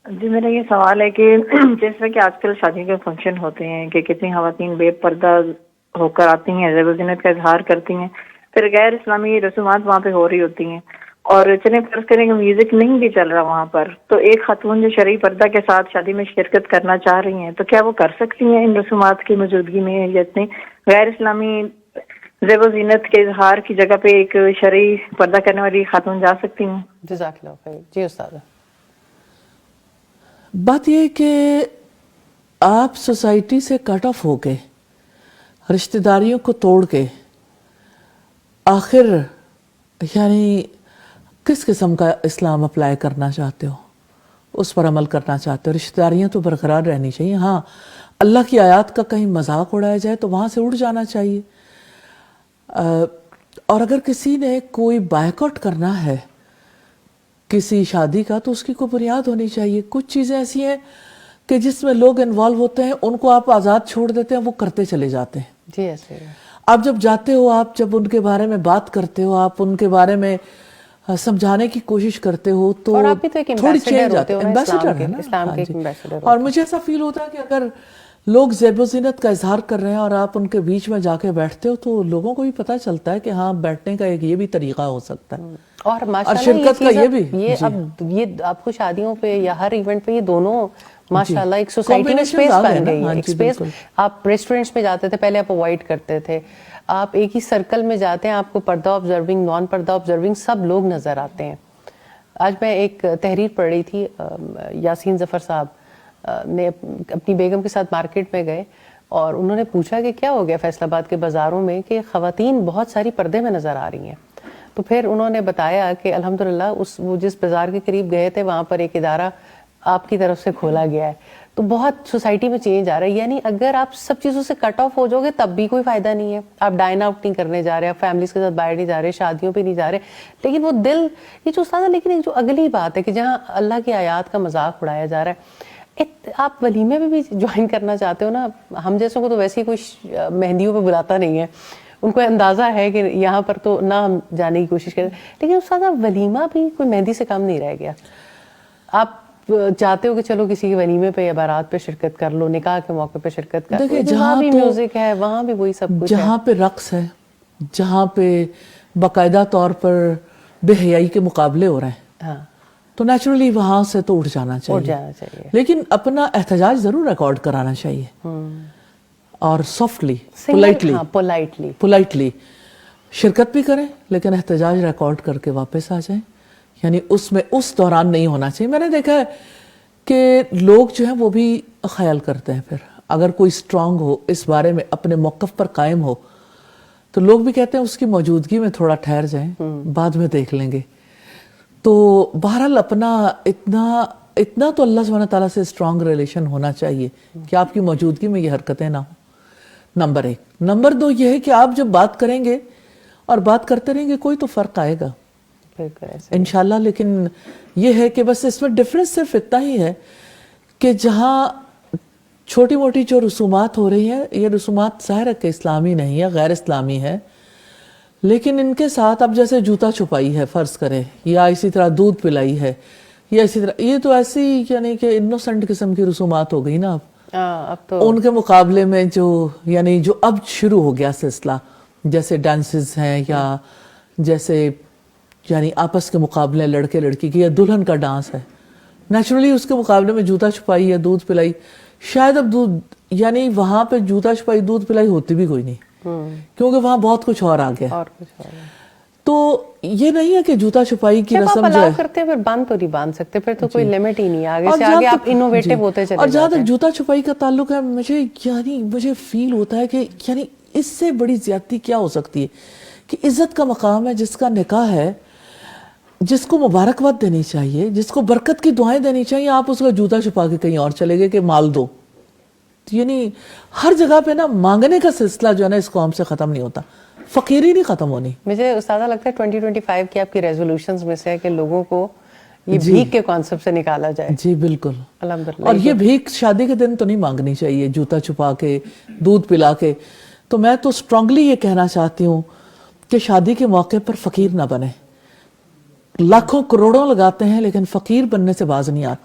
جی میرا یہ سوال ہے کہ جیسا کہ آج کل شادی کے فنکشن ہوتے ہیں کہ کتنی خواتین بے پردہ ہو کر آتی ہیں، زیب و زینت کا اظہار کرتی ہیں، پھر غیر اسلامی رسومات وہاں پہ ہو رہی ہوتی ہیں، اور چلیں فرض کریں کہ میوزک نہیں بھی چل رہا وہاں پر، تو ایک خاتون جو شرعی پردہ کے ساتھ شادی میں شرکت کرنا چاہ رہی ہیں تو کیا وہ کر سکتی ہیں ان رسومات کی موجودگی میں، یا اتنے غیر اسلامی زیب و زینت کے اظہار کی جگہ پہ ایک شرعی پردہ کرنے والی خاتون جا سکتی ہیں؟ جزاک اللہ خیر. جی استاد. بات یہ کہ آپ سوسائٹی سے کٹ آف ہو کے، رشتہ داریوں کو توڑ کے، آخر یعنی کس قسم کا اسلام اپلائی کرنا چاہتے ہو، اس پر عمل کرنا چاہتے ہو. رشتہ داریاں تو برقرار رہنی چاہیے. ہاں اللہ کی آیات کا کہیں مذاق اڑایا جائے تو وہاں سے اڑ جانا چاہیے. اور اگر کسی نے کوئی بائیکاٹ کرنا ہے کسی شادی کا تو اس کی کوئی بنیاد ہونی چاہیے. کچھ چیزیں ایسی ہیں کہ جس میں لوگ انوالو ہوتے ہیں، ان کو آپ آزاد چھوڑ دیتے ہیں، وہ کرتے چلے جاتے ہیں. جی ایسے آپ جب جاتے ہو، آپ جب ان کے بارے میں بات کرتے ہو، آپ ان کے بارے میں سمجھانے کی کوشش کرتے ہو تو اور آپ بھی تو ایک تھوڑی چینج ہوتے ہو نا ایمبیسڈر ہے نا اسلام کے. ہاں جی. اور مجھے ایسا فیل ہوتا ہے کہ اگر لوگ زیب و زینت کا اظہار کر رہے ہیں اور آپ ان کے بیچ میں جا کے بیٹھتے ہو تو لوگوں کو بھی پتہ چلتا ہے کہ ہاں بیٹھنے کا ایک یہ بھی طریقہ ہو سکتا ہے. اور ماشاءاللہ شرکت کا یہ بھی یہ آپ کو شادیوں پہ یا ہر ایونٹ پہ یہ دونوں ماشاءاللہ ایک سوسائٹی میں اسپیس بن گئی ہے. ایک اسپیس آپ ریسٹورینٹس میں جاتے تھے پہلے آپ اوائڈ کرتے تھے، آپ ایک ہی سرکل میں جاتے ہیں، آپ کو پردہ آبزرونگ نان پردہ آبزرونگ سب لوگ نظر آتے ہیں. آج میں ایک تحریر پڑھ رہی تھی، یاسین ظفر صاحب نے اپنی بیگم کے ساتھ مارکیٹ میں گئے اور انہوں نے پوچھا کہ کیا ہو گیا فیصل آباد کے بازاروں میں کہ خواتین بہت ساری پردے میں نظر آ رہی ہیں. تو پھر انہوں نے بتایا کہ الحمدللہ وہ جس بازار کے قریب گئے تھے وہاں پر ایک ادارہ آپ کی طرف سے کھولا گیا ہے. تو بہت سوسائٹی میں چینج آ رہا ہے. یعنی اگر آپ سب چیزوں سے کٹ آف ہو جاؤ گے تب بھی کوئی فائدہ نہیں ہے. آپ ڈائن آؤٹ نہیں کرنے جا رہے، آپ فیملیز کے ساتھ باہر نہیں جا رہے، شادیوں پہ نہیں جا رہے، لیکن وہ دل یہ جو استاد، لیکن ایک جو اگلی بات ہے کہ جہاں اللہ کی آیات کا مذاق اڑایا جا رہا ہے، آپ ولیمے میں بھی جوائن کرنا چاہتے ہو نا. ہم جیسوں کو تو ویسے ہی کوئی مہندیوں پہ بلاتا نہیں ہے، ان کو اندازہ ہے کہ یہاں پر تو نہ ہم جانے کی کوشش کریں، لیکن استاد ولیمہ بھی کوئی مہندی سے کم نہیں رہ گیا. آپ چاہتے ہو کہ چلو کسی کے ولیمے پہ یا بارات پہ شرکت کر لو، نکاح کے موقع پہ شرکت کر لو، جہاں بھی میوزک ہے وہاں بھی وہی سب کچھ ہے. جہاں پہ رقص ہے، جہاں پہ باقاعدہ طور پر بے حیائی کے مقابلے ہو رہے ہیں، ہاں تو نیچرلی وہاں سے تو اٹھ جانا چاہیے. لیکن اپنا احتجاج ضرور ریکارڈ کرانا چاہیے، اور سافٹلی، پولائٹلی شرکت بھی کریں، لیکن احتجاج ریکارڈ کر کے واپس آ جائیں. یعنی اس میں اس دوران نہیں ہونا چاہیے. میں نے دیکھا ہے کہ لوگ جو ہیں وہ بھی خیال کرتے ہیں، پھر اگر کوئی اسٹرانگ ہو اس بارے میں، اپنے موقف پر قائم ہو، تو لوگ بھی کہتے ہیں اس کی موجودگی میں تھوڑا ٹھہر جائیں، بعد میں دیکھ لیں گے. تو بہرحال اپنا اتنا تو اللہ سبحانہ تعالیٰ سے اسٹرانگ ریلیشن ہونا چاہیے کہ آپ کی موجودگی میں یہ حرکتیں نہ ہوں. نمبر 1. نمبر 2 یہ ہے کہ آپ جب بات کریں گے اور بات کرتے رہیں گے کوئی تو فرق آئے گا انشاءاللہ. لیکن یہ ہے کہ بس اس میں ڈفرینس صرف اتنا ہی ہے کہ جہاں چھوٹی موٹی جو رسومات ہو رہی ہیں، یہ رسومات ظاہر ہے کہ اسلامی نہیں ہے، غیر اسلامی ہے، لیکن ان کے ساتھ اب جیسے جوتا چھپائی ہے فرض کریں، یا اسی طرح دودھ پلائی ہے، یا اسی طرح یہ تو ایسی یعنی کہ انوسنٹ قسم کی رسومات ہو گئی نا اب تو ان کے مقابلے میں جو اب شروع ہو گیا سلسلہ، جیسے ڈانسز ہیں، یا جیسے یعنی آپس کے مقابلے لڑکے لڑکی کی، یا دلہن کا ڈانس ہے، نیچرلی اس کے مقابلے میں جوتا چھپائی یا دودھ پلائی، شاید اب یعنی وہاں پہ جوتا چھپائی دودھ پلائی ہوتی بھی کوئی نہیں، کیونکہ وہاں بہت کچھ اور آ گیا. تو یہ نہیں ہے کہ جوتا چھپائی کی رسم جو ہے کرتے پھر بند تو نہیں باندھ سکتے، پھر تو کوئی لیمٹ ہی نہیں، آگے سے آگے آپ انوویٹو ہوتے چلے جاتے ہیں. اور جہاں تک جوتا چھپائی کا تعلق ہے، مجھے فیل ہوتا ہے کہ یعنی اس سے بڑی زیادتی کیا ہو سکتی ہے کہ عزت کا مقام ہے، جس کا نکاح ہے، جس کو مبارکباد دینی چاہیے، جس کو برکت کی دعائیں دینی چاہیے، آپ اس کا جوتا چھپا کے کہیں اور چلے گئے کہ مال دو. یعنی ہر جگہ پہ نا مانگنے کا سلسلہ جو ہے نا اس قوم سے ختم نہیں ہوتا، فقیری نہیں ختم ہونی. مجھے استاذہ لگتا ہے 2025 کی آپ کی ریزولوشنز میں سے ہے کہ لوگوں کو یہ بھیک کے کانسیپٹ سے نکالا جائے. جی بالکل. الحمدللہ. اور یہ بھیک شادی کے دن تو نہیں مانگنی چاہیے، جوتا چھپا کے، دودھ پلا کے. تو میں تو اسٹرانگلی یہ کہنا چاہتی ہوں کہ شادی کے موقع پر فقیر نہ بنے. لاکھوں کروڑوں لگاتے ہیں لیکن فقیر بننے سے باز نہیں آتے.